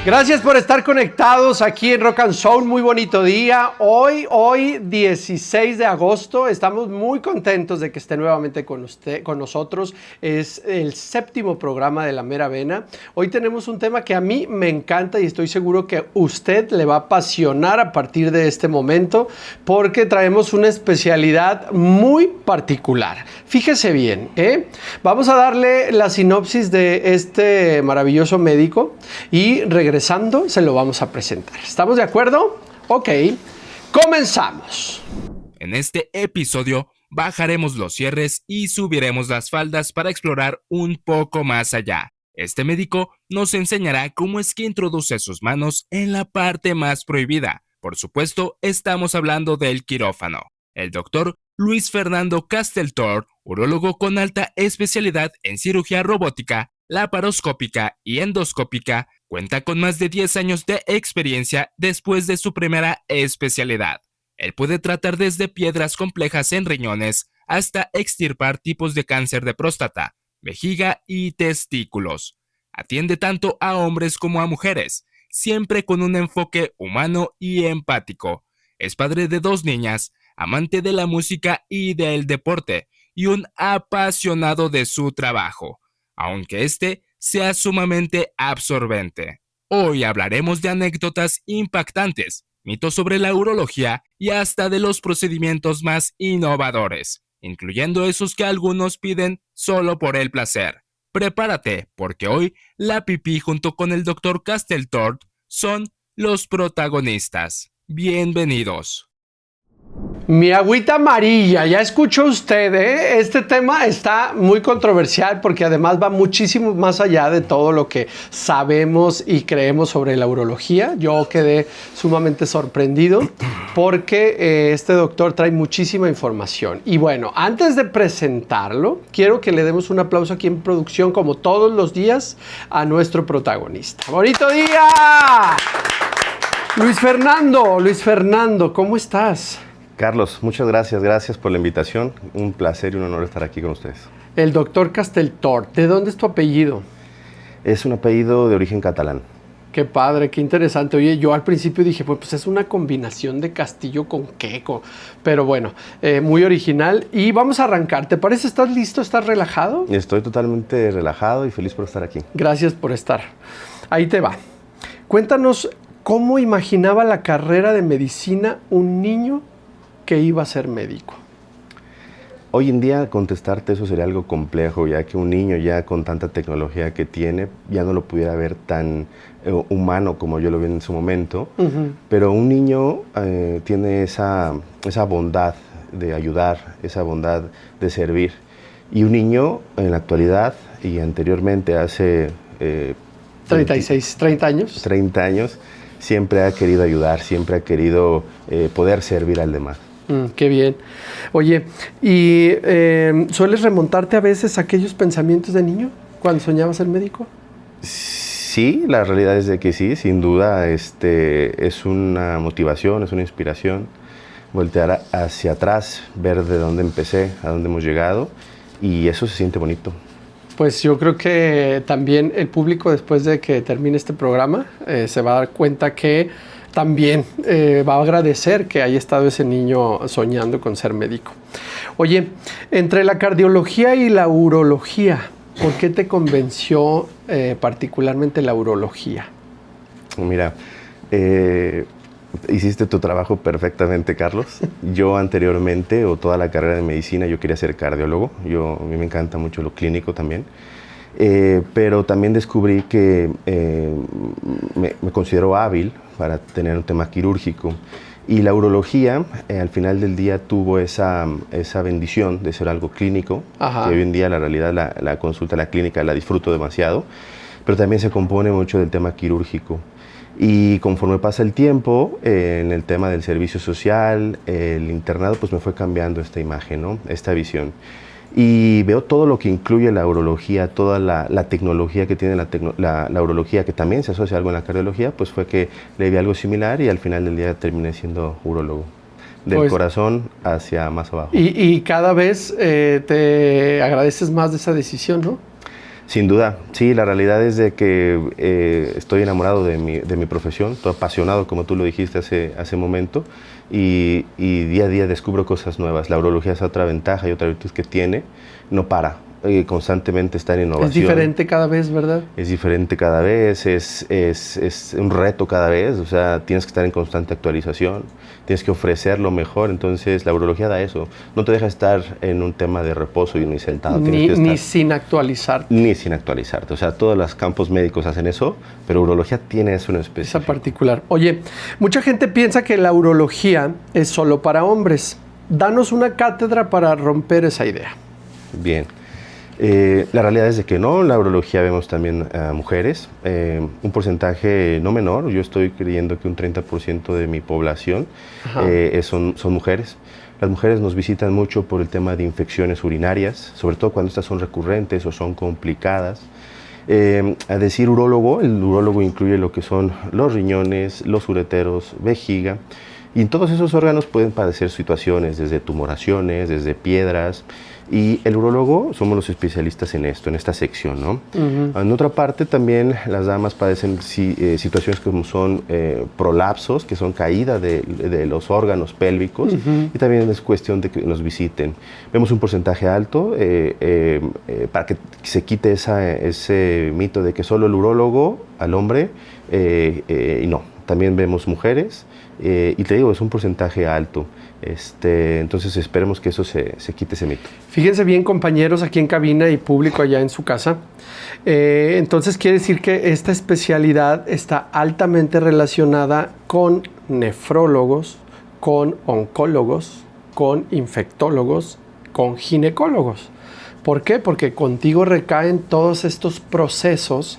Gracias por estar conectados aquí en Rock and Soul. Muy bonito día. Hoy 16 de agosto. Estamos muy contentos de que esté nuevamente con nosotros. Es el 7º programa de La Mera Vena. Hoy tenemos un tema que a mí me encanta y estoy seguro que usted le va a apasionar a partir de este momento porque traemos una especialidad muy particular. Fíjese bien, vamos a darle la sinopsis de este maravilloso médico y regresando se lo vamos a presentar. ¿Estamos de acuerdo? Ok, comenzamos. En este episodio bajaremos los cierres y subiremos las faldas para explorar un poco más allá. Este médico nos enseñará cómo es que introduce sus manos en la parte más prohibida. Por supuesto, estamos hablando del quirófano. El doctor Luis Fernando Casteltort, urólogo con alta especialidad en cirugía robótica, laparoscópica y endoscópica, cuenta con más de 10 años de experiencia después de su primera especialidad. Él puede tratar desde piedras complejas en riñones hasta extirpar tipos de cáncer de próstata, vejiga y testículos. Atiende tanto a hombres como a mujeres, siempre con un enfoque humano y empático. Es padre de 2 niñas, amante de la música y del deporte, y un apasionado de su trabajo, aunque este sea sumamente absorbente. Hoy hablaremos de anécdotas impactantes, mitos sobre la urología y hasta de los procedimientos más innovadores, incluyendo esos que algunos piden solo por el placer. Prepárate, porque hoy la pipí junto con el Dr. Casteltort son los protagonistas. Bienvenidos. Mi agüita amarilla, ya escuchó usted, Este tema está muy controversial porque además va muchísimo más allá de todo lo que sabemos y creemos sobre la urología. Yo quedé sumamente sorprendido porque este doctor trae muchísima información. Y bueno, antes de presentarlo, quiero que le demos un aplauso aquí en producción, como todos los días, a nuestro protagonista. ¡Bonito día! Luis Fernando, ¿cómo estás? Carlos, muchas gracias por la invitación. Un placer y un honor estar aquí con ustedes. El doctor Casteltort, ¿de dónde es tu apellido? Es un apellido de origen catalán. Qué padre, qué interesante. Oye, yo al principio dije, pues es una combinación de Castillo con Queco. Pero bueno, muy original. Y vamos a arrancar. ¿Te parece? ¿Estás listo? ¿Estás relajado? Estoy totalmente relajado y feliz por estar aquí. Gracias por estar. Ahí te va. Cuéntanos cómo imaginaba la carrera de medicina un niño que iba a ser médico. Hoy en día contestarte eso sería algo complejo, ya que un niño ya con tanta tecnología que tiene, ya no lo pudiera ver tan humano como yo lo vi en su momento. Pero un niño tiene esa bondad de ayudar, esa bondad de servir. Y un niño en la actualidad y anteriormente hace 30 años. 30 años, siempre ha querido ayudar, siempre ha querido poder servir al demás. Qué bien. Oye, ¿y sueles remontarte a veces a aquellos pensamientos de niño cuando soñabas ser médico? Sí, la realidad es de que sí, sin duda es una motivación, es una inspiración. Voltear hacia atrás, ver de dónde empecé, a dónde hemos llegado, y eso se siente bonito. Pues yo creo que también el público, después de que termine este programa, se va a dar cuenta que también va a agradecer que haya estado ese niño soñando con ser médico. Oye, entre la cardiología y la urología, ¿por qué te convenció particularmente la urología? Mira, hiciste tu trabajo perfectamente, Carlos. Yo anteriormente, o toda la carrera de medicina, yo quería ser cardiólogo. A mí me encanta mucho lo clínico también. Pero también descubrí que me considero hábil para tener un tema quirúrgico. Y la urología, al final del día, tuvo esa bendición de ser algo clínico. Ajá. Que hoy en día, la realidad, la consulta, la clínica, la disfruto demasiado. Pero también se compone mucho del tema quirúrgico. Y conforme pasa el tiempo, en el tema del servicio social, el internado, pues me fue cambiando esta imagen, ¿no? Esta visión. Y veo todo lo que incluye la urología, toda la tecnología que tiene la urología, que también se asocia algo en la cardiología, pues fue que le vi algo similar y al final del día terminé siendo urólogo. Del corazón hacia más abajo. Y cada vez te agradeces más de esa decisión, ¿no? Sin duda, sí, la realidad es de que estoy enamorado de mi profesión, estoy apasionado, como tú lo dijiste hace momento, y día a día descubro cosas nuevas. La urología es otra ventaja y otra virtud que tiene, no para. Constantemente está en innovación. Es diferente cada vez, ¿verdad? Es diferente cada vez, es un reto cada vez, o sea, tienes que estar en constante actualización, tienes que ofrecer lo mejor, entonces la urología da eso, no te deja estar en un tema de reposo y ni sentado. Ni sin actualizarte. Ni sin actualizarte, o sea, todos los campos médicos hacen eso, pero urología tiene eso en especial. Esa particular. Oye, mucha gente piensa que la urología es solo para hombres. Danos una cátedra para romper esa idea. Bien. La realidad es de que no, en la urología vemos también a mujeres, un porcentaje no menor, yo estoy creyendo que un 30% de mi población son mujeres. Las mujeres nos visitan mucho por el tema de infecciones urinarias, sobre todo cuando estas son recurrentes o son complicadas. A decir urólogo, el urólogo incluye lo que son los riñones, los ureteros, vejiga, y en todos esos órganos pueden padecer situaciones desde tumoraciones, desde piedras, y el urólogo somos los especialistas en esto, en esta sección, ¿no? En otra parte también las damas padecen situaciones como son prolapsos, que son caída de los órganos pélvicos, y también es cuestión de que nos visiten. Vemos un porcentaje alto para que se quite ese mito de que solo el urólogo al hombre, y no, también vemos mujeres, y te digo, es un porcentaje alto. Entonces esperemos que eso se quite ese mito. Fíjense bien, compañeros, aquí en cabina y público allá en su casa. Entonces quiere decir que esta especialidad está altamente relacionada con nefrólogos, con oncólogos, con infectólogos, con ginecólogos. ¿Por qué? Porque contigo recaen todos estos procesos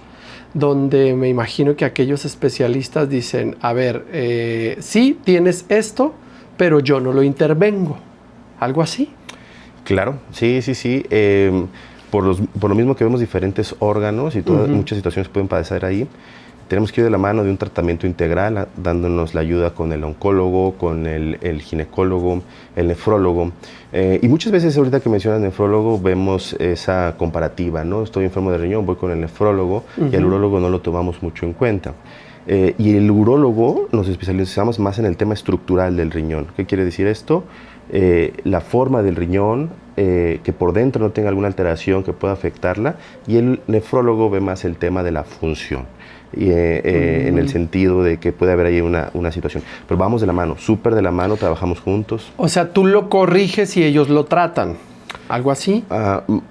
donde me imagino que aquellos especialistas dicen, a ver, sí, tienes esto, pero yo no lo intervengo. ¿Algo así? Claro, sí. Por lo mismo que vemos diferentes órganos y muchas situaciones pueden padecer ahí, tenemos que ir de la mano de un tratamiento integral, dándonos la ayuda con el oncólogo, con el ginecólogo, el nefrólogo. Y muchas veces ahorita que mencionas nefrólogo vemos esa comparativa, ¿no? Estoy enfermo de riñón, voy con el nefrólogo y el urólogo no lo tomamos mucho en cuenta. Y el urólogo nos especializamos más en el tema estructural del riñón. ¿Qué quiere decir esto? La forma del riñón, que por dentro no tenga alguna alteración que pueda afectarla, y el nefrólogo ve más el tema de la función, y, en el sentido de que puede haber ahí una situación. Pero vamos de la mano, súper de la mano, trabajamos juntos. O sea, tú lo corriges y ellos lo tratan. ¿Algo así?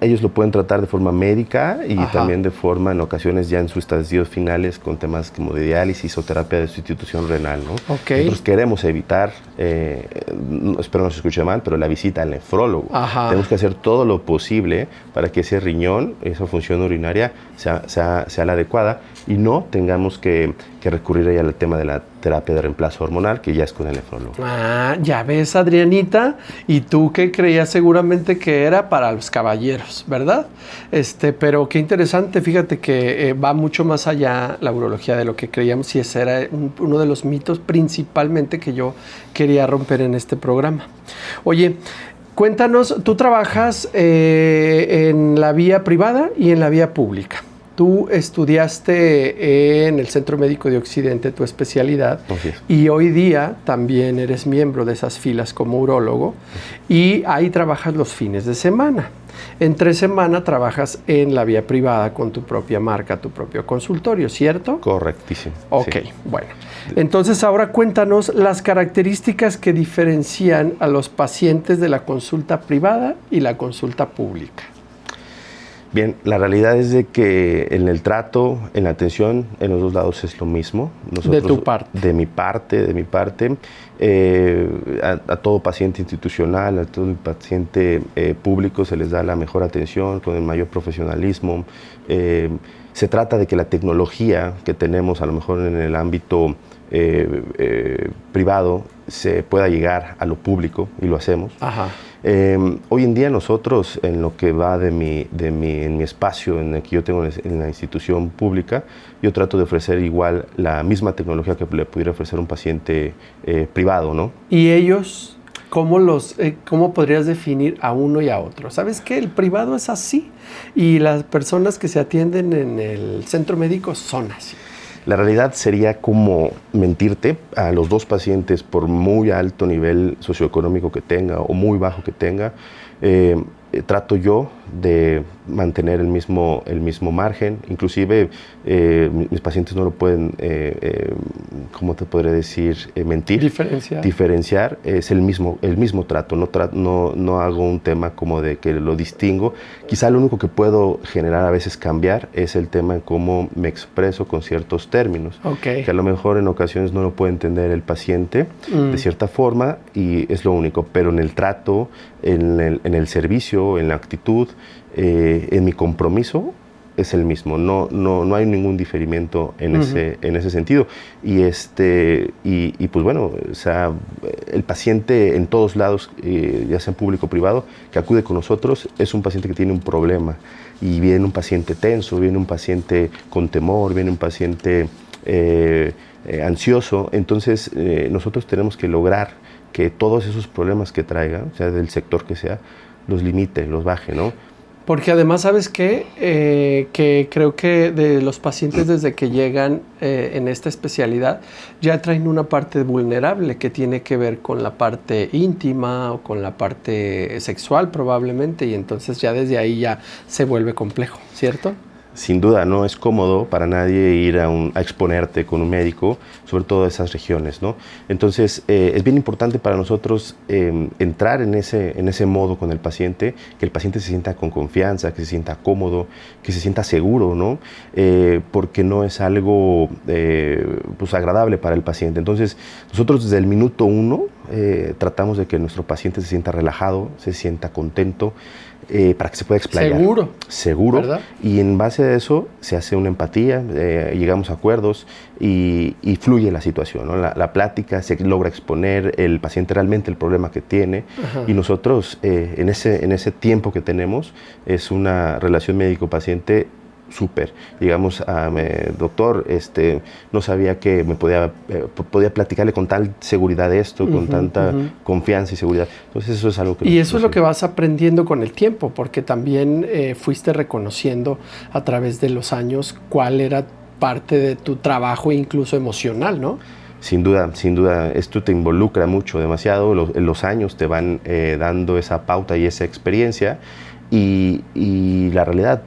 Ellos lo pueden tratar de forma médica y también de forma, en ocasiones, ya en sus estadios finales, con temas como de diálisis o terapia de sustitución renal, ¿no? Okay. Nosotros queremos evitar, espero no se escuche mal, pero la visita al nefrólogo. Tenemos que hacer todo lo posible para que ese riñón, esa función urinaria, sea la adecuada y no tengamos que recurrir ahí al tema de la terapia de reemplazo hormonal, que ya es con el nefrólogo. Ya ves, Adrianita, y tú que creías seguramente que era para los caballeros, ¿verdad? Pero qué interesante, fíjate que va mucho más allá la urología de lo que creíamos, y ese era uno de los mitos principalmente que yo quería romper en este programa. Oye, cuéntanos, tú trabajas en la vía privada y en la vía pública. Tú estudiaste en el Centro Médico de Occidente tu especialidad y hoy día también eres miembro de esas filas como urólogo y ahí trabajas los fines de semana. Entre semana trabajas en la vía privada con tu propia marca, tu propio consultorio, ¿cierto? Correctísimo. Ok, bueno. Entonces ahora cuéntanos las características que diferencian a los pacientes de la consulta privada y la consulta pública. Bien, la realidad es de que en el trato, en la atención, en los dos lados es lo mismo. Nosotros, de tu parte. De mi parte, a todo paciente institucional, a todo paciente público se les da la mejor atención, con el mayor profesionalismo. Se trata de que la tecnología que tenemos a lo mejor en el ámbito privado se pueda llegar a lo público, y lo hacemos. Hoy en día nosotros, en lo que va en mi espacio en el que yo tengo en la institución pública, yo trato de ofrecer igual la misma tecnología que le pudiera ofrecer un paciente privado, ¿no? ¿Y ellos ¿cómo podrías definir a uno y a otro? ¿Sabes qué? El privado es así y las personas que se atienden en el centro médico son así. La realidad sería como mentirte a los dos pacientes, por muy alto nivel socioeconómico que tenga o muy bajo que tenga. Trato yo de mantener el mismo margen, inclusive mis pacientes no lo pueden, ¿cómo te podré decir? Mentir. Diferenciar. Es el mismo trato, no hago un tema como de que lo distingo. Quizá lo único que puedo generar a veces cambiar es el tema en cómo me expreso con ciertos términos, que a lo mejor en ocasiones no lo puede entender el paciente de cierta forma y es lo único, pero en el trato, en el servicio, en la actitud, en mi compromiso es el mismo, no hay ningún diferimiento en ese sentido. Y pues bueno, o sea, el paciente en todos lados, ya sea en público o privado, que acude con nosotros, es un paciente que tiene un problema y viene un paciente tenso, viene un paciente con temor, viene un paciente ansioso. Entonces nosotros tenemos que lograr que todos esos problemas que traiga, o sea, del sector que sea, los limite, los baje, ¿no? Porque además, ¿sabes qué? Que creo que de los pacientes desde que llegan en esta especialidad ya traen una parte vulnerable que tiene que ver con la parte íntima o con la parte sexual probablemente, y entonces ya desde ahí ya se vuelve complejo, ¿cierto? Sin duda, no es cómodo para nadie ir a exponerte con un médico, sobre todo esas regiones, ¿no? Entonces, es bien importante para nosotros entrar en ese modo con el paciente, que el paciente se sienta con confianza, que se sienta cómodo, que se sienta seguro, ¿no? Porque no es algo pues agradable para el paciente. Entonces, nosotros desde el minuto 1 tratamos de que nuestro paciente se sienta relajado, se sienta contento, para que se pueda explayar. Seguro. ¿Verdad? Y en base a eso se hace una empatía, llegamos a acuerdos y fluye la situación, ¿no? La plática, se logra exponer el paciente realmente el problema que tiene. Ajá. Y nosotros en ese tiempo que tenemos es una relación médico-paciente súper. Digamos, doctor, no sabía que me podía platicarle con tal seguridad esto, con tanta confianza y seguridad. Entonces eso es algo que... Y eso es lo que vas aprendiendo con el tiempo, porque también fuiste reconociendo a través de los años cuál era parte de tu trabajo, incluso emocional, ¿no? Sin duda, esto te involucra mucho, demasiado. Los años te van dando esa pauta y esa experiencia. Y la realidad,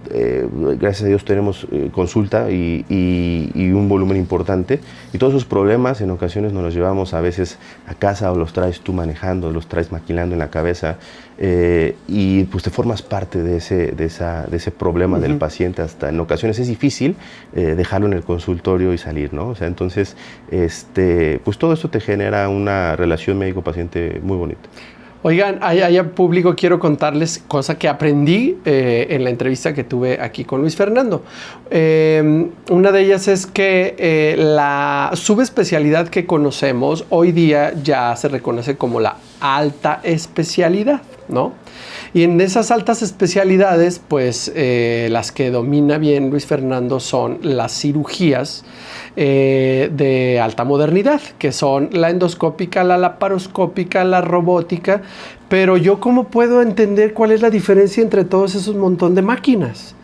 gracias a Dios tenemos consulta y un volumen importante, y todos esos problemas en ocasiones nos los llevamos a veces a casa o los traes tú manejando, los traes maquinando en la cabeza, y pues te formas parte de ese problema del paciente. Hasta en ocasiones es difícil dejarlo en el consultorio y salir, ¿no? O sea, entonces pues todo esto te genera una relación médico-paciente muy bonita. Oigan, allá público, quiero contarles cosa que aprendí en la entrevista que tuve aquí con Luis Fernando. Una de ellas es que la subespecialidad que conocemos hoy día ya se reconoce como la alta especialidad, ¿no? Y en esas altas especialidades, pues las que domina bien Luis Fernando son las cirugías de alta modernidad, que son la endoscópica, la laparoscópica, la robótica. Pero yo, ¿cómo puedo entender cuál es la diferencia entre todos esos montón de máquinas?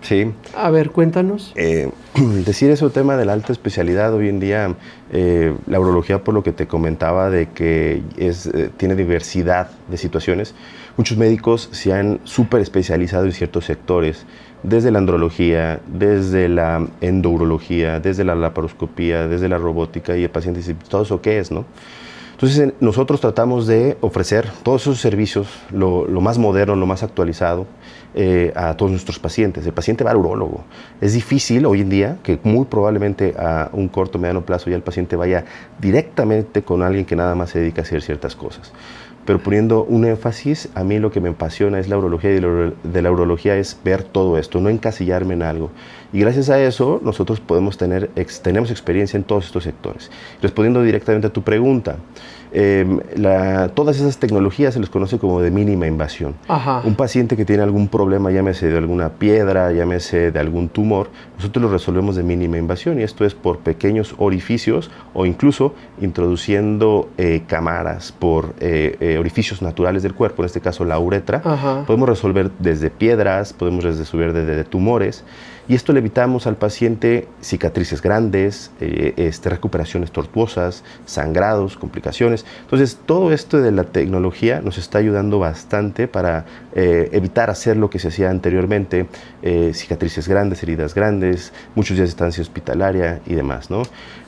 Sí. A ver, cuéntanos. Decir ese tema de la alta especialidad hoy en día, la urología, por lo que te comentaba, de que tiene diversidad de situaciones. Muchos médicos se han súper especializado en ciertos sectores, desde la andrología, desde la endourología, desde la laparoscopía, desde la robótica, y el paciente dice, ¿todo eso qué es, no? Entonces nosotros tratamos de ofrecer todos esos servicios, lo más moderno, lo más actualizado, a todos nuestros pacientes. El paciente va al urólogo. Es difícil hoy en día que muy probablemente a un corto o mediano plazo ya el paciente vaya directamente con alguien que nada más se dedica a hacer ciertas cosas. Pero poniendo un énfasis, a mí lo que me apasiona es la urología, y de la urología es ver todo esto, no encasillarme en algo. Y gracias a eso nosotros tenemos experiencia en todos estos sectores. Respondiendo directamente a tu pregunta, todas esas tecnologías se les conoce como de mínima invasión. Ajá. Un paciente que tiene algún problema, llámese de alguna piedra, llámese de algún tumor, nosotros lo resolvemos de mínima invasión, y esto es por pequeños orificios o incluso introduciendo cámaras por orificios naturales del cuerpo, en este caso la uretra. Ajá. Podemos resolver desde piedras, podemos resolver desde tumores, y esto le evitamos al paciente cicatrices grandes, recuperaciones tortuosas, sangrados, complicaciones. Entonces, todo esto de la tecnología nos está ayudando bastante para evitar hacer lo que se hacía anteriormente, cicatrices grandes, heridas grandes, muchos días de estancia hospitalaria y demás, ¿no?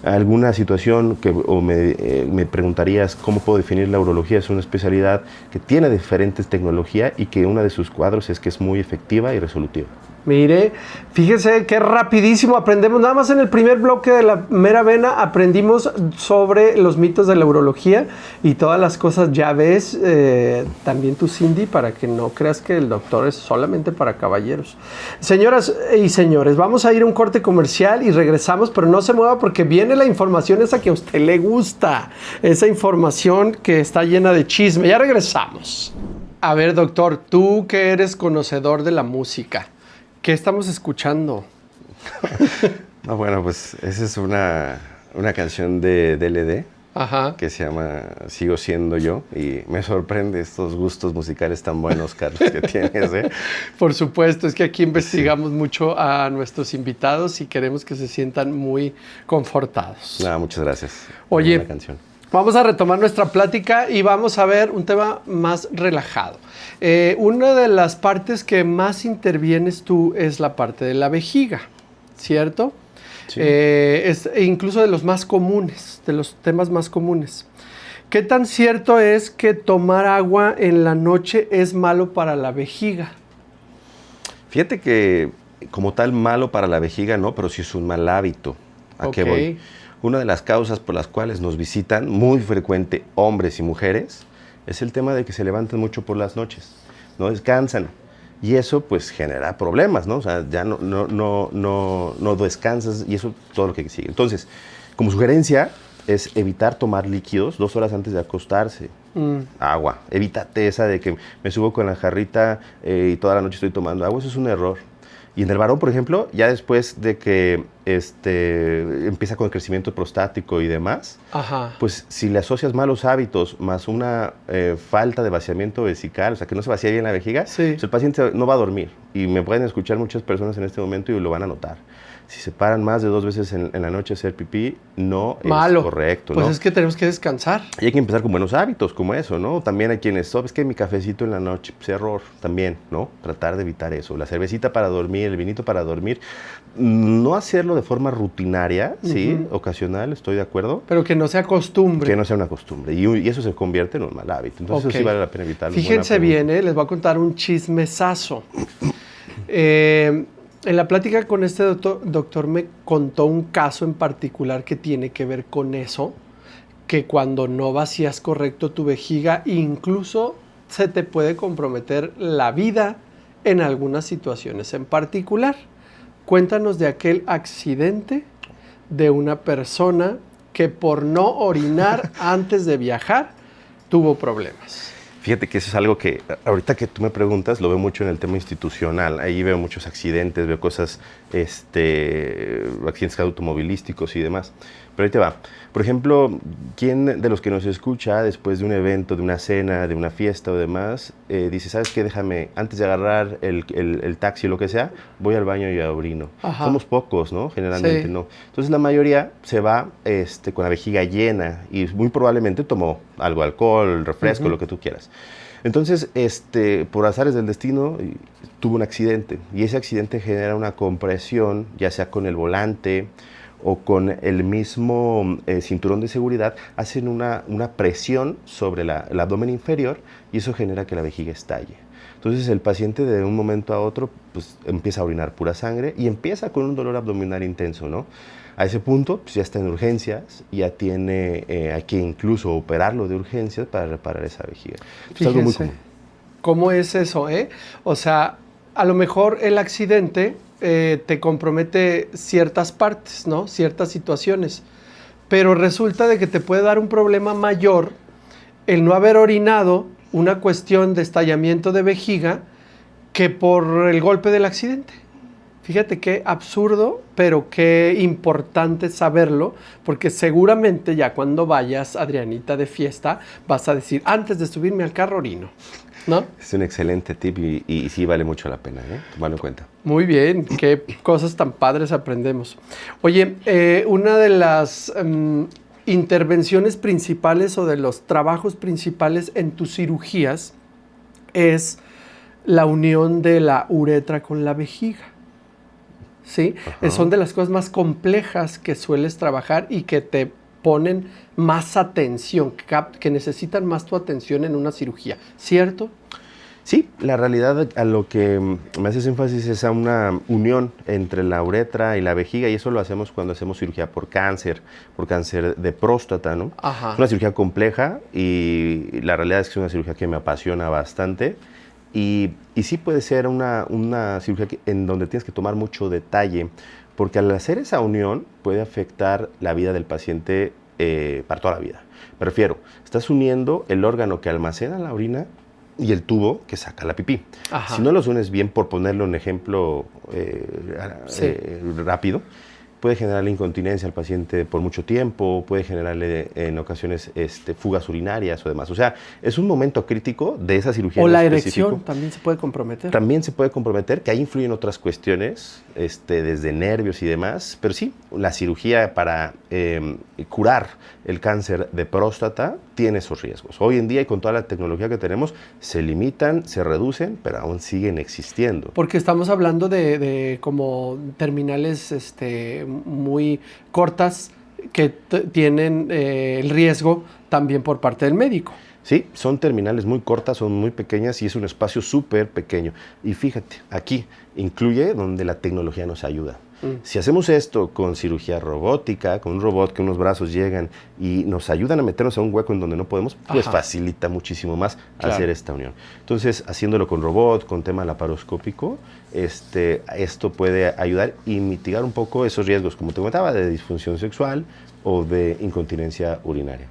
Alguna situación me preguntarías cómo puedo definir la urología. Es una especialidad que tiene diferentes tecnologías y que uno de sus cuadros es que es muy efectiva y resolutiva. Mire, fíjese qué rapidísimo aprendemos. Nada más en el primer bloque de la mera vena aprendimos sobre los mitos de la urología y todas las cosas. Ya ves, también tú, Cindy, para que no creas que el doctor es solamente para caballeros. Señoras y señores, vamos a ir a un corte comercial y regresamos, pero no se mueva porque viene la información esa que a usted le gusta, esa información que está llena de chisme. Ya regresamos. A ver, doctor, tú que eres conocedor de la música, ¿qué estamos escuchando? No, bueno, pues esa es una canción de DLD. Ajá. Que se llama Sigo Siendo Yo, y me sorprende estos gustos musicales tan buenos, Carlos, que tienes, ¿eh? Por supuesto, es que aquí investigamos mucho a nuestros invitados y queremos que se sientan muy confortados. Muchas gracias. Oye, canción. Vamos a retomar nuestra plática y vamos a ver un tema más relajado. Una de las partes que más intervienes tú es la parte de la vejiga, ¿cierto? Sí. Es incluso de los más comunes, de los temas más comunes. ¿Qué tan cierto es que tomar agua en la noche es malo para la vejiga? Fíjate que como tal malo para la vejiga no, pero sí es un mal hábito. ¿A qué voy? Una de las causas por las cuales nos visitan muy frecuente hombres y mujeres es el tema de que se levantan mucho por las noches, no descansan. Y eso pues genera problemas, ¿no? O sea, ya no descansas y eso todo lo que sigue. Entonces, como sugerencia es evitar tomar líquidos 2 horas antes de acostarse. Agua. Evítate esa de que me subo con la jarrita y toda la noche estoy tomando agua. Eso es un error. Y en el varón, por ejemplo, ya después de que empieza con el crecimiento prostático y demás, ajá, pues si le asocias malos hábitos más una falta de vaciamiento vesical, o sea, que no se vacía bien la vejiga, sí, pues el paciente no va a dormir. Y me pueden escuchar muchas personas en este momento y lo van a notar. Si se paran más de 2 veces en la noche a hacer pipí, no malo. Es correcto, pues ¿no? Es que tenemos que descansar. Y hay que empezar con buenos hábitos como eso, ¿no? También hay quienes, ¿sabes qué? Mi cafecito en la noche, pues error también, ¿no? Tratar de evitar eso. La cervecita para dormir, el vinito para dormir, no hacerlo de forma rutinaria, sí, ocasional, estoy de acuerdo. Pero que no sea costumbre. Que no sea una costumbre. Y eso se convierte en un mal hábito. Entonces eso sí vale la pena evitarlo. Fíjense bien, les voy a contar un chismesazo. En la plática con este doctor me contó un caso en particular que tiene que ver con eso, que cuando no vacías correcto tu vejiga, incluso se te puede comprometer la vida en algunas situaciones en particular. Cuéntanos de aquel accidente de una persona que por no orinar antes de viajar tuvo problemas. Fíjate que eso es algo que ahorita que tú me preguntas lo veo mucho en el tema institucional. Ahí veo muchos accidentes, veo cosas, accidentes automovilísticos y demás. Pero ahí te va. Por ejemplo, ¿quién de los que nos escucha después de un evento, de una cena, de una fiesta o demás, dice, ¿sabes qué? Déjame, antes de agarrar el taxi o lo que sea, voy al baño y orino? Ajá. Somos pocos, ¿no? Generalmente sí. no. Entonces la mayoría se va con la vejiga llena y muy probablemente tomó algo, alcohol, refresco, lo que tú quieras. Entonces, por azares del destino, tuvo un accidente y ese accidente genera una compresión, ya sea con el volante o con el mismo cinturón de seguridad, hacen una presión sobre el abdomen inferior y eso genera que la vejiga estalle. Entonces el paciente de un momento a otro pues, empieza a orinar pura sangre y empieza con un dolor abdominal intenso, ¿no? A ese punto pues, ya está en urgencias, ya tiene hay que incluso operarlo de urgencias para reparar esa vejiga. Es algo muy común. ¿Cómo es eso, O sea, a lo mejor el accidente te compromete ciertas partes, ¿no? Ciertas situaciones, pero resulta de que te puede dar un problema mayor el no haber orinado, una cuestión de estallamiento de vejiga, que por el golpe del accidente. Fíjate qué absurdo, pero qué importante saberlo, porque seguramente ya cuando vayas, Adrianita, de fiesta, vas a decir, antes de subirme al carro orino, ¿no? Es un excelente tip y sí vale mucho la pena, tomarlo en cuenta. Muy bien, qué cosas tan padres aprendemos. Oye, una de las intervenciones principales o de los trabajos principales en tus cirugías es la unión de la uretra con la vejiga. ¿Sí? Son de las cosas más complejas que sueles trabajar y que te ponen más atención, que necesitan más tu atención en una cirugía, ¿cierto? Sí, la realidad a lo que me haces énfasis es a una unión entre la uretra y la vejiga, y eso lo hacemos cuando hacemos cirugía por cáncer de próstata, ¿no? Ajá. Es una cirugía compleja y la realidad es que es una cirugía que me apasiona bastante. Y sí puede ser una cirugía en donde tienes que tomar mucho detalle, porque al hacer esa unión puede afectar la vida del paciente para toda la vida. Me refiero, estás uniendo el órgano que almacena la orina y el tubo que saca la pipí. Ajá. Si no los unes bien, por ponerle un ejemplo rápido, puede generarle incontinencia al paciente por mucho tiempo, puede generarle en ocasiones fugas urinarias o demás. O sea, es un momento crítico de esa cirugía. O la erección también se puede comprometer. También se puede comprometer, que ahí influyen otras cuestiones, desde nervios y demás. Pero sí, la cirugía para curar el cáncer de próstata tiene esos riesgos. Hoy en día y con toda la tecnología que tenemos, se limitan, se reducen, pero aún siguen existiendo. Porque estamos hablando de como terminales muy cortas que tienen el riesgo también por parte del médico. Sí, son terminales muy cortas, son muy pequeñas y es un espacio súper pequeño. Y fíjate, aquí incluye donde la tecnología nos ayuda. Si hacemos esto con cirugía robótica, con un robot que unos brazos llegan y nos ayudan a meternos a un hueco en donde no podemos, pues facilita muchísimo más hacer esta unión. Entonces, haciéndolo con robot, con tema laparoscópico, esto puede ayudar y mitigar un poco esos riesgos, como te comentaba, de disfunción sexual o de incontinencia urinaria.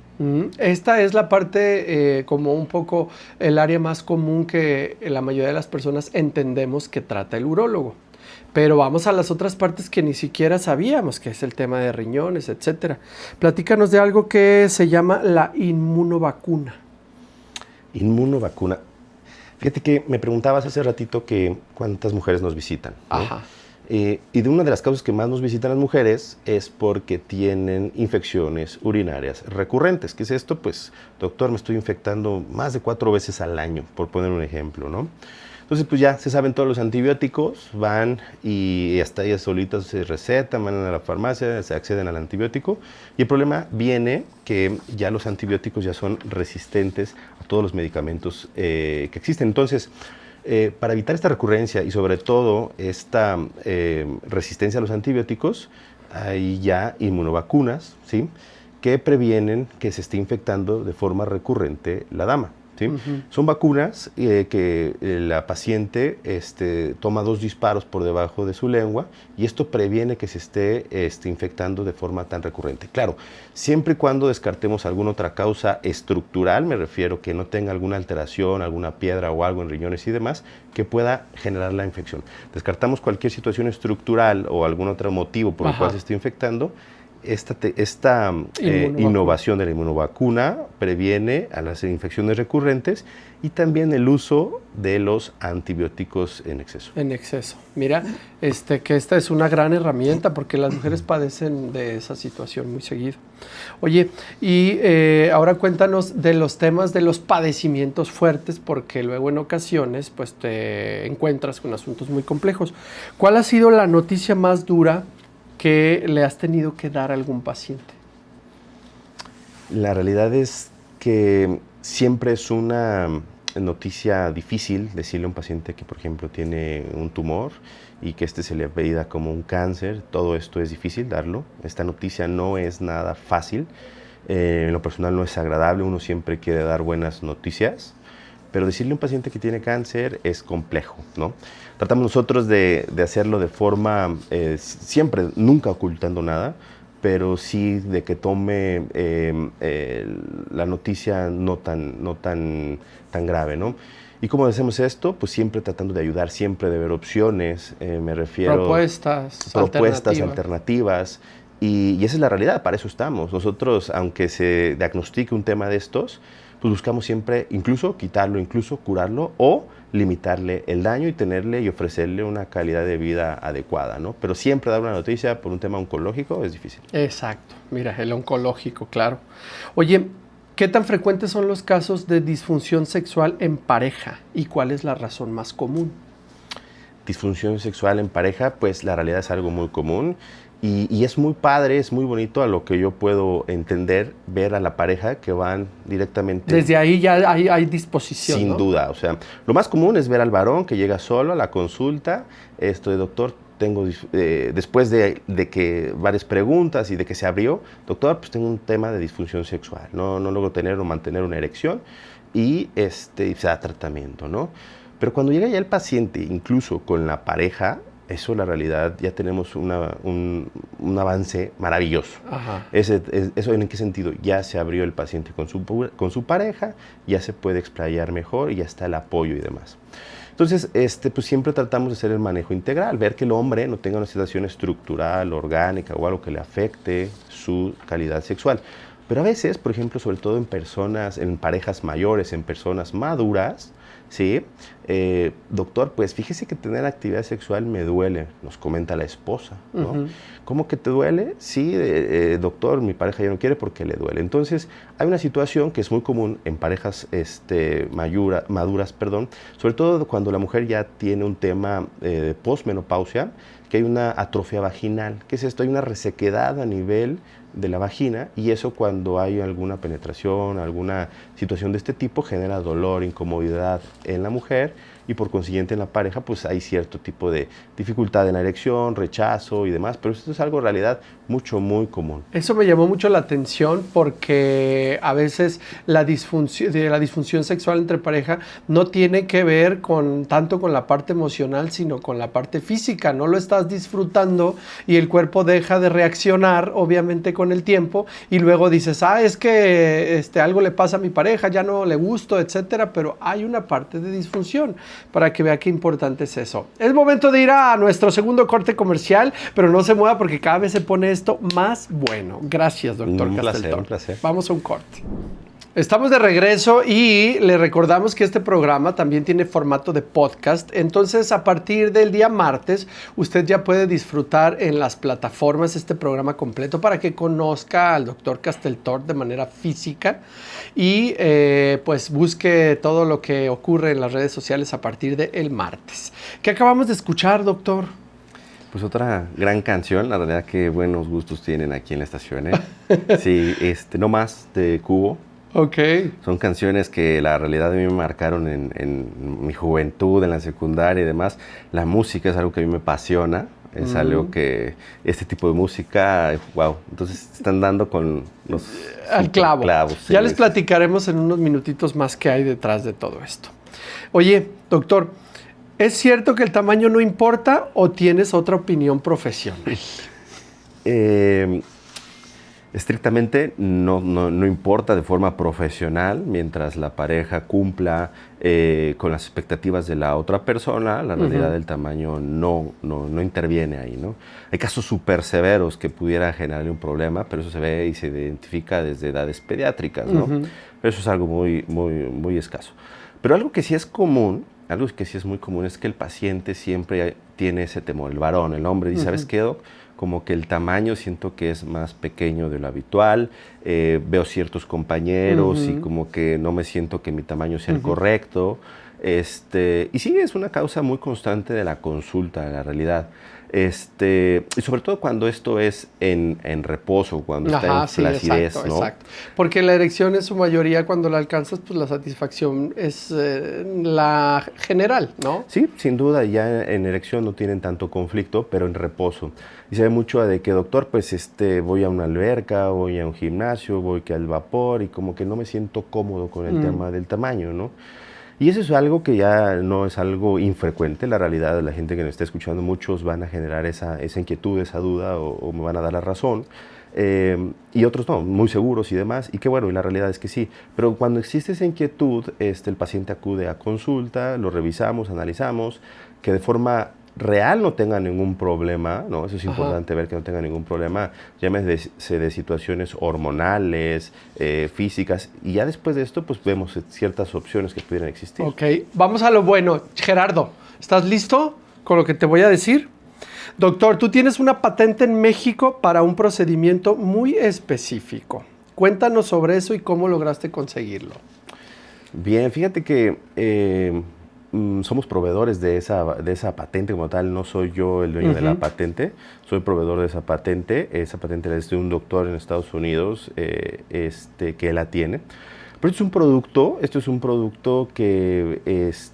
Esta es la parte como un poco el área más común que la mayoría de las personas entendemos que trata el urólogo. Pero vamos a las otras partes que ni siquiera sabíamos, que es el tema de riñones, etcétera. Platícanos de algo que se llama la inmunovacuna. Inmunovacuna. Fíjate que me preguntabas hace ratito que cuántas mujeres nos visitan, ¿no? Ajá. Y de una de las causas que más nos visitan las mujeres es porque tienen infecciones urinarias recurrentes. ¿Qué es esto? Pues, doctor, me estoy infectando más de 4 veces al año, por poner un ejemplo, ¿no? Entonces, pues ya se saben todos los antibióticos, van y hasta ellas solitas se recetan, van a la farmacia, se acceden al antibiótico. Y el problema viene que ya los antibióticos ya son resistentes a todos los medicamentos que existen. Entonces, para evitar esta recurrencia y sobre todo esta resistencia a los antibióticos, hay ya inmunovacunas, ¿sí?, que previenen que se esté infectando de forma recurrente la dama. ¿Sí? Son vacunas que la paciente toma 2 disparos por debajo de su lengua y esto previene que se esté infectando de forma tan recurrente. Claro, siempre y cuando descartemos alguna otra causa estructural, me refiero que no tenga alguna alteración, alguna piedra o algo en riñones y demás, que pueda generar la infección. Descartamos cualquier situación estructural o algún otro motivo por el cual se esté infectando. Esta innovación de la inmunovacuna previene a las infecciones recurrentes y también el uso de los antibióticos en exceso. En exceso. Mira, que esta es una gran herramienta porque las mujeres padecen de esa situación muy seguido. Oye, y ahora cuéntanos de los temas de los padecimientos fuertes, porque luego en ocasiones pues te encuentras con asuntos muy complejos. ¿Cuál ha sido la noticia más dura que le has tenido que dar a algún paciente? La realidad es que siempre es una noticia difícil decirle a un paciente que, por ejemplo, tiene un tumor y que se le apellida como un cáncer. Todo esto es difícil darlo. Esta noticia no es nada fácil. En lo personal no es agradable. Uno siempre quiere dar buenas noticias, pero decirle a un paciente que tiene cáncer es complejo, ¿no? Tratamos nosotros de hacerlo de forma, siempre, nunca ocultando nada, pero sí de que tome la noticia no tan grave, ¿no? ¿Y cómo hacemos esto? Pues siempre tratando de ayudar, siempre de ver opciones, me refiero... Propuestas alternativas. Y esa es la realidad, para eso estamos. Nosotros, aunque se diagnostique un tema de estos, pues buscamos siempre incluso quitarlo, incluso curarlo o limitarle el daño y tenerle y ofrecerle una calidad de vida adecuada, ¿no? Pero siempre dar una noticia por un tema oncológico es difícil. Exacto. Mira, el oncológico, claro. Oye, ¿qué tan frecuentes son los casos de disfunción sexual en pareja y cuál es la razón más común? Disfunción sexual en pareja, pues la realidad es algo muy común. Y es muy padre, es muy bonito a lo que yo puedo entender, ver a la pareja que van directamente... Desde ahí ya hay disposición, Sin ¿no? duda, o sea, lo más común es ver al varón que llega solo a la consulta, doctor, tengo, después de que varias preguntas y de que se abrió, doctor, pues tengo un tema de disfunción sexual, no logro tener o mantener una erección y se da tratamiento, ¿no? Pero cuando llega ya el paciente, incluso con la pareja, eso, la realidad, ya tenemos un avance maravilloso. Ajá. ¿Eso en qué sentido? Ya se abrió el paciente con su pareja, ya se puede explayar mejor y ya está el apoyo y demás. Entonces, pues siempre tratamos de hacer el manejo integral, ver que el hombre no tenga una situación estructural, orgánica o algo que le afecte su calidad sexual. Pero a veces, por ejemplo, sobre todo en parejas mayores, en personas maduras, ¿sí? Doctor, pues fíjese que tener actividad sexual me duele, nos comenta la esposa, ¿no? Uh-huh. ¿Cómo que te duele? Sí, doctor, mi pareja ya no quiere porque le duele. Entonces, hay una situación que es muy común en parejas maduras, sobre todo cuando la mujer ya tiene un tema de posmenopausia, que hay una atrofia vaginal. ¿Qué es esto? Hay una resequedad a nivel de la vagina y eso, cuando hay alguna penetración, alguna situación de este tipo, genera dolor, incomodidad en la mujer y por consiguiente en la pareja pues hay cierto tipo de dificultad en la erección, rechazo y demás, pero esto es algo en realidad muy común. Eso me llamó mucho la atención porque a veces la disfunción sexual entre pareja no tiene que ver tanto con la parte emocional, sino con la parte física. No lo estás disfrutando y el cuerpo deja de reaccionar, obviamente, con el tiempo, y luego dices, es que algo le pasa a mi pareja, ya no le gusto, etcétera, pero hay una parte de disfunción, para que vea qué importante es eso. Es momento de ir a nuestro segundo corte comercial, pero no se mueva porque cada vez se pone esto más bueno. Gracias, doctor Casteltort. Un placer. Vamos a un corte. Estamos de regreso y le recordamos que este programa también tiene formato de podcast. Entonces, a partir del día martes, usted ya puede disfrutar en las plataformas este programa completo para que conozca al doctor Casteltort de manera física y pues busque todo lo que ocurre en las redes sociales a partir del martes. ¿Qué acabamos de escuchar, doctor? Pues otra gran canción, la realidad que buenos gustos tienen aquí en la estación, ¿eh? Sí, No Más de Cubo. Ok. Son canciones que la realidad a mí me marcaron en mi juventud, en la secundaria y demás. La música es algo que a mí me apasiona, es algo que este tipo de música, wow. Entonces están dando con los al clavo. Clavos. Sí, ya les platicaremos en unos minutitos más qué hay detrás de todo esto. Oye, doctor, ¿es cierto que el tamaño no importa o tienes otra opinión profesional? Estrictamente no importa de forma profesional, mientras la pareja cumpla con las expectativas de la otra persona, la realidad del tamaño no interviene ahí, ¿no? Hay casos súper severos que pudiera generarle un problema, pero eso se ve y se identifica desde edades pediátricas, ¿no? Pero eso es algo muy escaso. Pero algo que sí es común, algo que sí es muy común, es que el paciente siempre tiene ese temor, el varón, el hombre, dice, ¿sabes qué, doc? Como que el tamaño siento que es más pequeño de lo habitual, veo ciertos compañeros y como que no me siento que mi tamaño sea el correcto. Y sí, es una causa muy constante de la consulta, de la realidad. Y sobre todo cuando esto es en reposo, cuando está en flacidez, exacto, ¿no? Exacto. Porque la erección en su mayoría, cuando la alcanzas, pues la satisfacción es la general, ¿no? Sí, sin duda, ya en erección no tienen tanto conflicto, pero en reposo. Y se ve mucho de que, doctor, pues voy a una alberca, voy a un gimnasio, voy al vapor y como que no me siento cómodo con el tema del tamaño, ¿no? Y eso es algo que ya no es algo infrecuente. La realidad de la gente que nos está escuchando, muchos van a generar esa inquietud, esa duda o me van a dar la razón. Y otros no, muy seguros y demás, y qué bueno, y la realidad es que sí, pero cuando existe esa inquietud, el paciente acude a consulta, lo revisamos, analizamos, que de forma real no tenga ningún problema, ¿no? Eso es importante ver que no tenga ningún problema, llámese de situaciones hormonales, físicas, y ya después de esto, pues vemos ciertas opciones que pudieran existir. Ok, vamos a lo bueno. Gerardo, ¿estás listo con lo que te voy a decir? Doctor, tú tienes una patente en México para un procedimiento muy específico. Cuéntanos sobre eso y cómo lograste conseguirlo. Bien, fíjate que somos proveedores de esa patente como tal. No soy yo el dueño de la patente, soy proveedor de esa patente. Esa patente es de un doctor en Estados Unidos que la tiene. Pero esto es un producto que es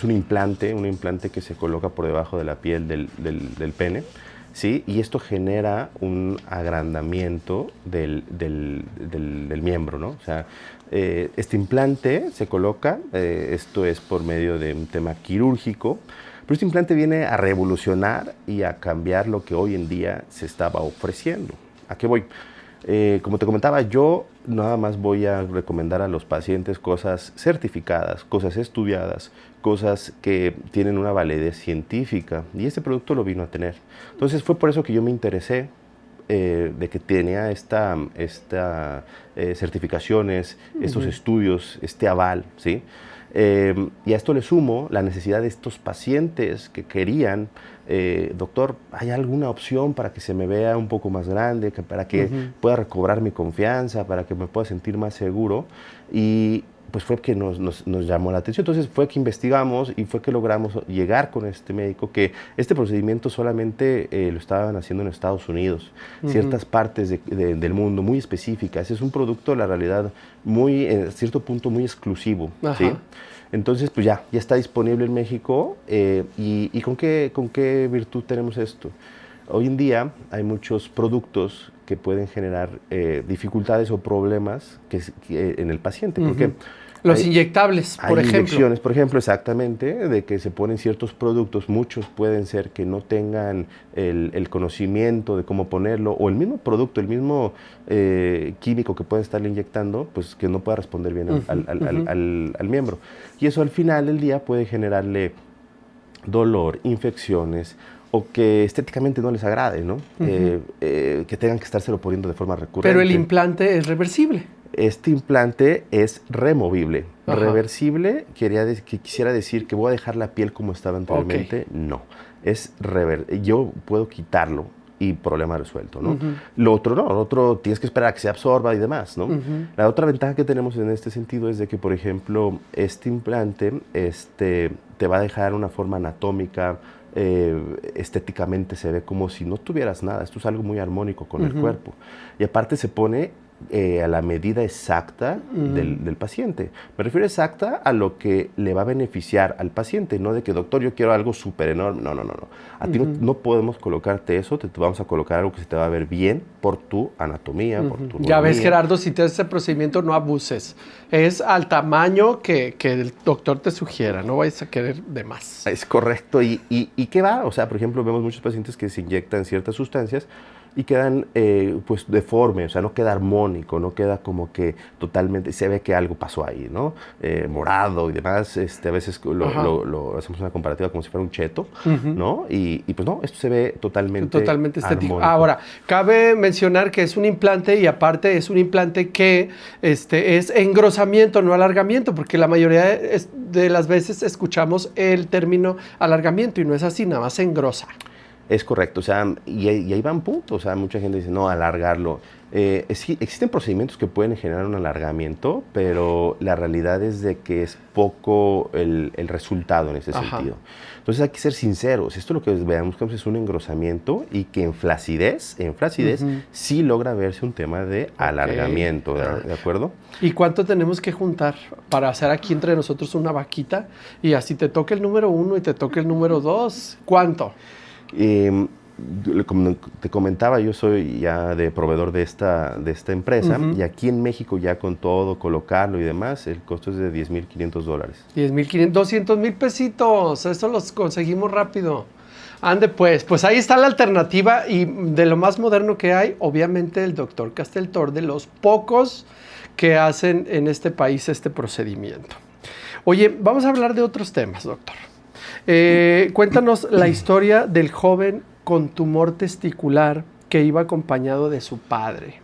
un implante que se coloca por debajo de la piel del pene, ¿sí? Y esto genera un agrandamiento del miembro, ¿no? O sea, este implante se coloca, esto es por medio de un tema quirúrgico, pero este implante viene a revolucionar y a cambiar lo que hoy en día se estaba ofreciendo. ¿A qué voy? Como te comentaba, yo nada más voy a recomendar a los pacientes cosas certificadas, cosas estudiadas, cosas que tienen una validez científica, y este producto lo vino a tener. Entonces fue por eso que yo me interesé de que tenía certificaciones, estos estudios, este aval, ¿sí? Y a esto le sumo la necesidad de estos pacientes que querían, doctor, ¿hay alguna opción para que se me vea un poco más grande, para que pueda recobrar mi confianza, para que me pueda sentir más seguro? Y pues fue que nos llamó la atención. Entonces fue que investigamos y fue que logramos llegar con este médico, que este procedimiento solamente lo estaban haciendo en Estados Unidos, ciertas partes del mundo muy específicas. Es un producto, la realidad, muy, en cierto punto, muy exclusivo, ¿sí? Entonces, pues ya está disponible en México. ¿Y con qué virtud tenemos esto? Hoy en día hay muchos productos que pueden generar dificultades o problemas en el paciente. ¿Por qué? Los inyectables, por ejemplo. Inyecciones, por ejemplo, exactamente, de que se ponen ciertos productos. Muchos pueden ser que no tengan el conocimiento de cómo ponerlo, o el mismo producto, el mismo químico que pueden estarle inyectando, pues que no pueda responder bien al miembro. Y eso al final del día puede generarle dolor, infecciones, o que estéticamente no les agrade, ¿no? Que tengan que estárselo poniendo de forma recurrente. Pero el implante es reversible. Este implante es removible. Reversible quisiera decir que voy a dejar la piel como estaba anteriormente. No, es yo puedo quitarlo y problema resuelto, ¿no? Lo otro no, lo otro tienes que esperar a que se absorba y demás, ¿no? La otra ventaja que tenemos en este sentido es de que, por ejemplo, este implante te va a dejar una forma anatómica, estéticamente se ve como si no tuvieras nada. Esto es algo muy armónico con el cuerpo. Y aparte se pone a la medida exacta del paciente. Me refiero exacta a lo que le va a beneficiar al paciente, no de que, doctor, yo quiero algo súper enorme. No. A ti no podemos colocarte eso, te vamos a colocar algo que se te va a ver bien por tu anatomía, por tu Ya ves, Gerardo, si te haces ese procedimiento, no abuses. Es al tamaño que el doctor te sugiera, no vayas a querer de más. Es correcto. ¿Y qué va? O sea, por ejemplo, vemos muchos pacientes que se inyectan ciertas sustancias y quedan pues deformes, o sea, no queda armónico, no queda como que totalmente, se ve que algo pasó ahí, ¿no? Morado y demás, a veces lo hacemos una comparativa como si fuera un cheto, ¿no? Y pues no, esto se ve totalmente estético. armónico. Ahora, cabe mencionar que es un implante y aparte es un implante que es engrosamiento, no alargamiento, porque la mayoría de las veces escuchamos el término alargamiento y no es así, nada más se engrosa. Es correcto, o sea, y ahí van puntos, o sea, mucha gente dice, no, alargarlo. Existen procedimientos que pueden generar un alargamiento, pero la realidad es de que es poco el resultado en ese sentido. Entonces hay que ser sinceros, esto lo que veamos es un engrosamiento y que en flacidez sí logra verse un tema de alargamiento, ¿de acuerdo? ¿Y cuánto tenemos que juntar para hacer aquí entre nosotros una vaquita? Y así te toca el número 1 y te toca el número 2, ¿cuánto? como te comentaba, yo soy ya de proveedor de esta empresa, y aquí en México ya con todo, colocarlo y demás, el costo es de $10,500. 10,500, 200,000 pesitos, eso los conseguimos rápido. Ande pues ahí está la alternativa y de lo más moderno que hay, obviamente el doctor Casteltor, de los pocos que hacen en este país este procedimiento. Oye, vamos a hablar de otros temas, doctor. Cuéntanos la historia del joven con tumor testicular que iba acompañado de su padre.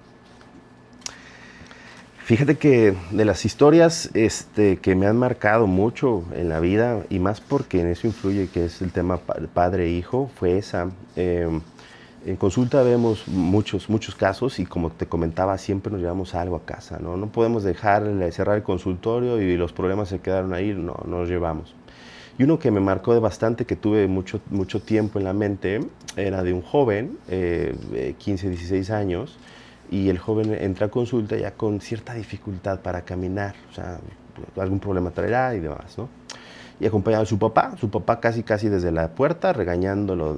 Fíjate que de las historias que me han marcado mucho en la vida, y más porque en eso influye que es el tema padre-hijo, fue esa. En consulta vemos muchos casos y como te comentaba, siempre nos llevamos algo a casa, ¿no? No podemos cerrar el consultorio y los problemas se quedaron ahí, no los llevamos. Y uno que me marcó bastante, que tuve mucho tiempo en la mente, era de un joven, 15, 16 años, y el joven entra a consulta ya con cierta dificultad para caminar, o sea, algún problema traerá y demás, ¿no? Y acompañado de su papá casi desde la puerta, regañándolo,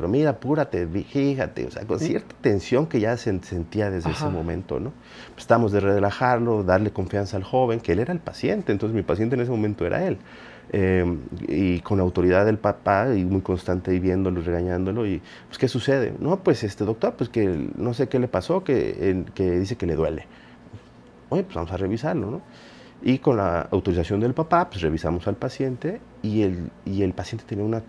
mira, apúrate, fíjate, o sea, con cierta tensión que ya se sentía desde ese momento, ¿no? Pues tratamos de relajarlo, darle confianza al joven, que él era el paciente, entonces mi paciente en ese momento era él. Y con la autoridad del papá y muy constante y viéndolo, regañándolo, y pues ¿qué sucede? No, pues doctor, pues que no sé qué le pasó, que dice que le duele. Oye, pues vamos a revisarlo, ¿no? Y con la autorización del papá, pues revisamos al paciente y el paciente tenía una